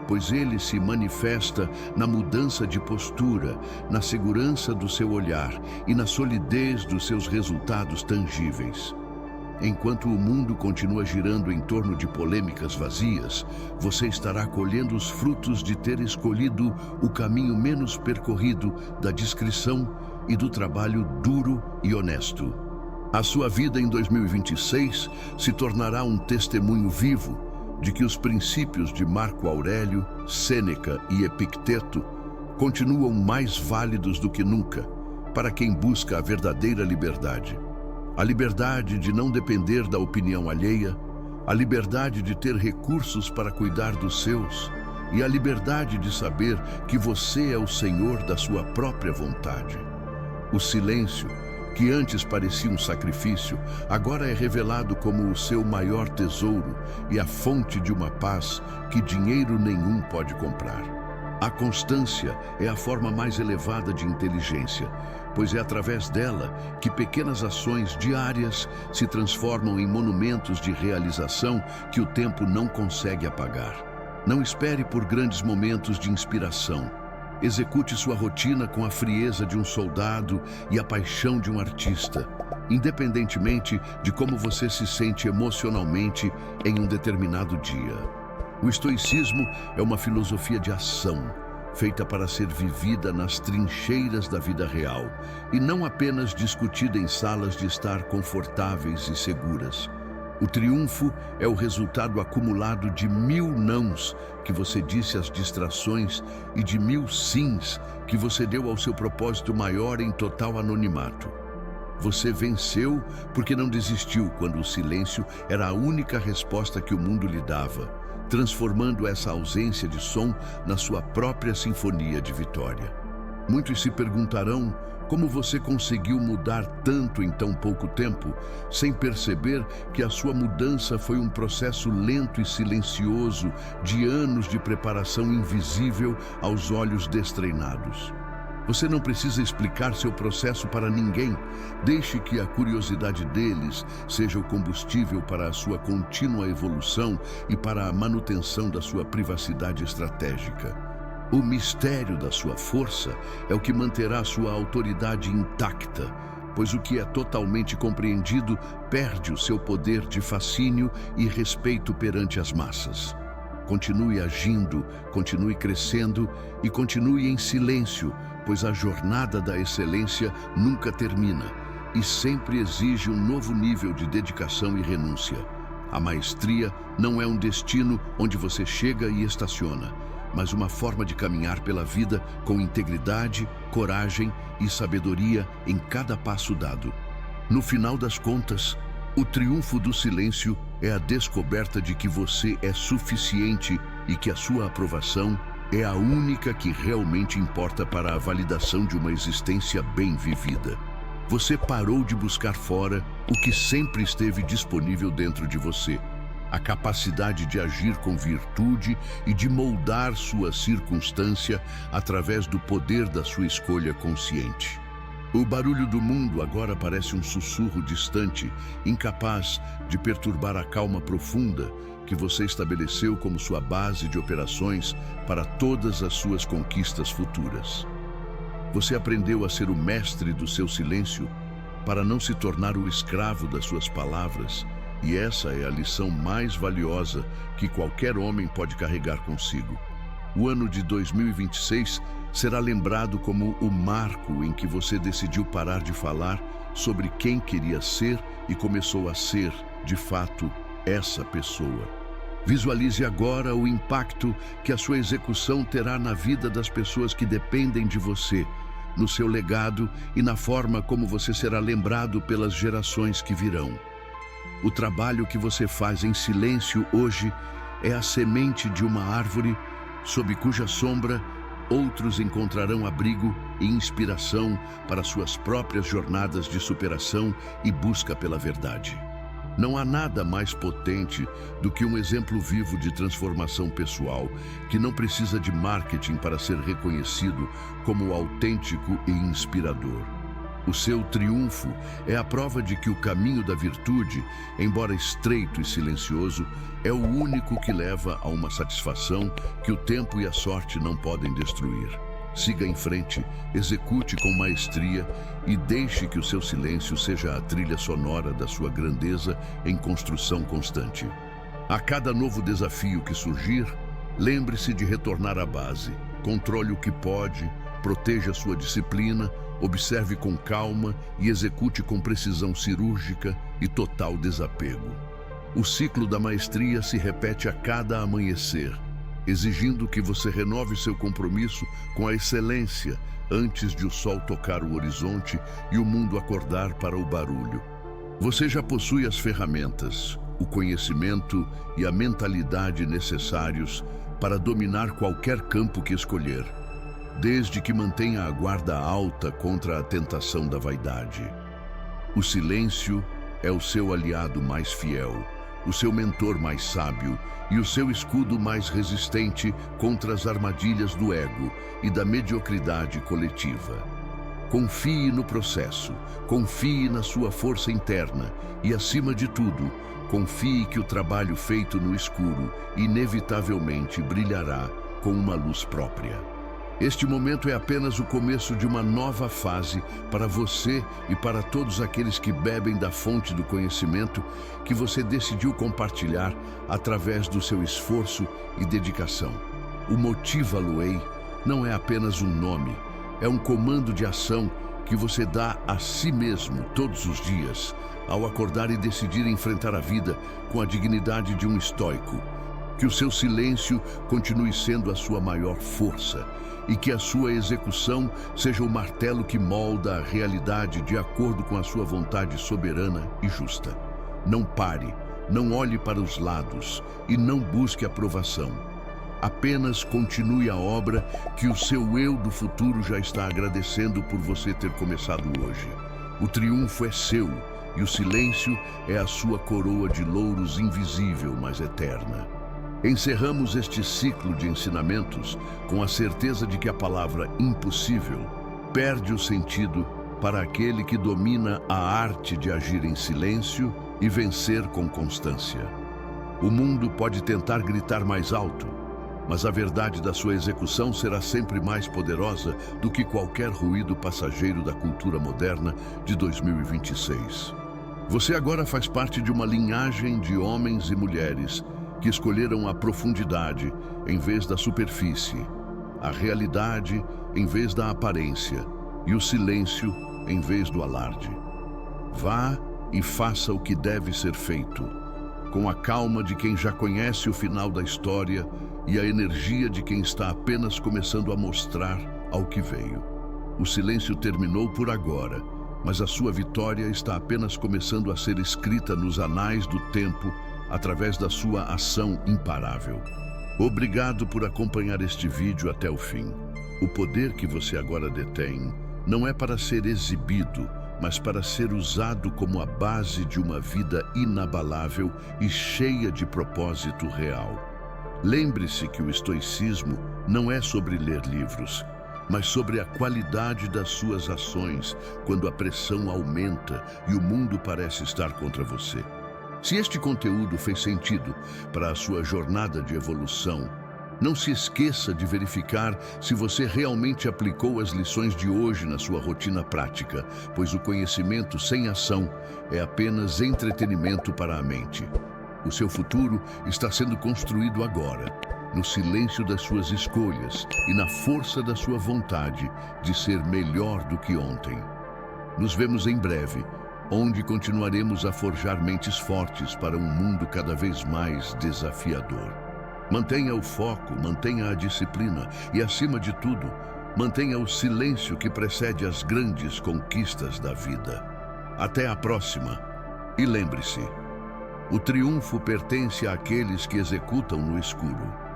S1: pois ele se manifesta na mudança de postura, na segurança do seu olhar e na solidez dos seus resultados tangíveis. Enquanto o mundo continua girando em torno de polêmicas vazias, você estará colhendo os frutos de ter escolhido o caminho menos percorrido da discrição e do trabalho duro e honesto. A sua vida em 2026 se tornará um testemunho vivo de que os princípios de Marco Aurélio, Sêneca e Epicteto continuam mais válidos do que nunca para quem busca a verdadeira liberdade. A liberdade de não depender da opinião alheia, a liberdade de ter recursos para cuidar dos seus e a liberdade de saber que você é o senhor da sua própria vontade. O silêncio, que antes parecia um sacrifício, agora é revelado como o seu maior tesouro e a fonte de uma paz que dinheiro nenhum pode comprar. A constância é a forma mais elevada de inteligência, pois é através dela que pequenas ações diárias se transformam em monumentos de realização que o tempo não consegue apagar. Não espere por grandes momentos de inspiração. Execute sua rotina com a frieza de um soldado e a paixão de um artista, independentemente de como você se sente emocionalmente em um determinado dia. O estoicismo é uma filosofia de ação, feita para ser vivida nas trincheiras da vida real e não apenas discutida em salas de estar confortáveis e seguras. O triunfo é o resultado acumulado de 1000 nãos que você disse às distrações e de 1000 sims que você deu ao seu propósito maior em total anonimato. Você venceu porque não desistiu quando o silêncio era a única resposta que o mundo lhe dava, transformando essa ausência de som na sua própria sinfonia de vitória. Muitos se perguntarão como você conseguiu mudar tanto em tão pouco tempo, sem perceber que a sua mudança foi um processo lento e silencioso de anos de preparação invisível aos olhos destreinados. Você não precisa explicar seu processo para ninguém. Deixe que a curiosidade deles seja o combustível para a sua contínua evolução e para a manutenção da sua privacidade estratégica. O mistério da sua força é o que manterá sua autoridade intacta, pois o que é totalmente compreendido perde o seu poder de fascínio e respeito perante as massas. Continue agindo, continue crescendo e continue em silêncio, pois a jornada da excelência nunca termina e sempre exige um novo nível de dedicação e renúncia. A maestria não é um destino onde você chega e estaciona, mas uma forma de caminhar pela vida com integridade, coragem e sabedoria em cada passo dado. No final das contas, o triunfo do silêncio é a descoberta de que você é suficiente e que a sua aprovação é a única que realmente importa para a validação de uma existência bem vivida. Você parou de buscar fora o que sempre esteve disponível dentro de você: a capacidade de agir com virtude e de moldar sua circunstância através do poder da sua escolha consciente. O barulho do mundo agora parece um sussurro distante, incapaz de perturbar a calma profunda que você estabeleceu como sua base de operações para todas as suas conquistas futuras. Você aprendeu a ser o mestre do seu silêncio para não se tornar o escravo das suas palavras, e essa é a lição mais valiosa que qualquer homem pode carregar consigo. O ano de 2026 será lembrado como o marco em que você decidiu parar de falar sobre quem queria ser e começou a ser, de fato, essa pessoa. Visualize agora o impacto que a sua execução terá na vida das pessoas que dependem de você, no seu legado e na forma como você será lembrado pelas gerações que virão. O trabalho que você faz em silêncio hoje é a semente de uma árvore sob cuja sombra outros encontrarão abrigo e inspiração para suas próprias jornadas de superação e busca pela verdade. Não há nada mais potente do que um exemplo vivo de transformação pessoal que não precisa de marketing para ser reconhecido como autêntico e inspirador. O seu triunfo é a prova de que o caminho da virtude, embora estreito e silencioso, é o único que leva a uma satisfação que o tempo e a sorte não podem destruir. Siga em frente, execute com maestria e deixe que o seu silêncio seja a trilha sonora da sua grandeza em construção constante. A cada novo desafio que surgir, lembre-se de retornar à base. Controle o que pode, proteja sua disciplina, observe com calma e execute com precisão cirúrgica e total desapego. O ciclo da maestria se repete a cada amanhecer, exigindo que você renove seu compromisso com a excelência antes de o sol tocar o horizonte e o mundo acordar para o barulho. Você já possui as ferramentas, o conhecimento e a mentalidade necessários para dominar qualquer campo que escolher, desde que mantenha a guarda alta contra a tentação da vaidade. O silêncio é o seu aliado mais fiel, o seu mentor mais sábio e o seu escudo mais resistente contra as armadilhas do ego e da mediocridade coletiva. Confie no processo, confie na sua força interna e, acima de tudo, confie que o trabalho feito no escuro inevitavelmente brilhará com uma luz própria. Este momento é apenas o começo de uma nova fase para você e para todos aqueles que bebem da fonte do conhecimento que você decidiu compartilhar através do seu esforço e dedicação. O Motiva-Loei não é apenas um nome, é um comando de ação que você dá a si mesmo todos os dias, ao acordar e decidir enfrentar a vida com a dignidade de um estoico. Que o seu silêncio continue sendo a sua maior força e que a sua execução seja o martelo que molda a realidade de acordo com a sua vontade soberana e justa. Não pare, não olhe para os lados e não busque aprovação. Apenas continue a obra que o seu eu do futuro já está agradecendo por você ter começado hoje. O triunfo é seu e o silêncio é a sua coroa de louros invisível, mas eterna. Encerramos este ciclo de ensinamentos com a certeza de que a palavra impossível perde o sentido para aquele que domina a arte de agir em silêncio e vencer com constância. O mundo pode tentar gritar mais alto, mas a verdade da sua execução será sempre mais poderosa do que qualquer ruído passageiro da cultura moderna de 2026. Você agora faz parte de uma linhagem de homens e mulheres que escolheram a profundidade em vez da superfície, a realidade em vez da aparência e o silêncio em vez do alarde. Vá e faça o que deve ser feito, com a calma de quem já conhece o final da história e a energia de quem está apenas começando a mostrar ao que veio. O silêncio terminou por agora, mas a sua vitória está apenas começando a ser escrita nos anais do tempo através da sua ação imparável. Obrigado por acompanhar este vídeo até o fim. O poder que você agora detém não é para ser exibido, mas para ser usado como a base de uma vida inabalável e cheia de propósito real. Lembre-se que o estoicismo não é sobre ler livros, mas sobre a qualidade das suas ações quando a pressão aumenta e o mundo parece estar contra você. Se este conteúdo fez sentido para a sua jornada de evolução, não se esqueça de verificar se você realmente aplicou as lições de hoje na sua rotina prática, pois o conhecimento sem ação é apenas entretenimento para a mente. O seu futuro está sendo construído agora, no silêncio das suas escolhas e na força da sua vontade de ser melhor do que ontem. Nos vemos em breve, onde continuaremos a forjar mentes fortes para um mundo cada vez mais desafiador. Mantenha o foco, mantenha a disciplina e, acima de tudo, mantenha o silêncio que precede as grandes conquistas da vida. Até a próxima. E lembre-se, o triunfo pertence àqueles que executam no escuro.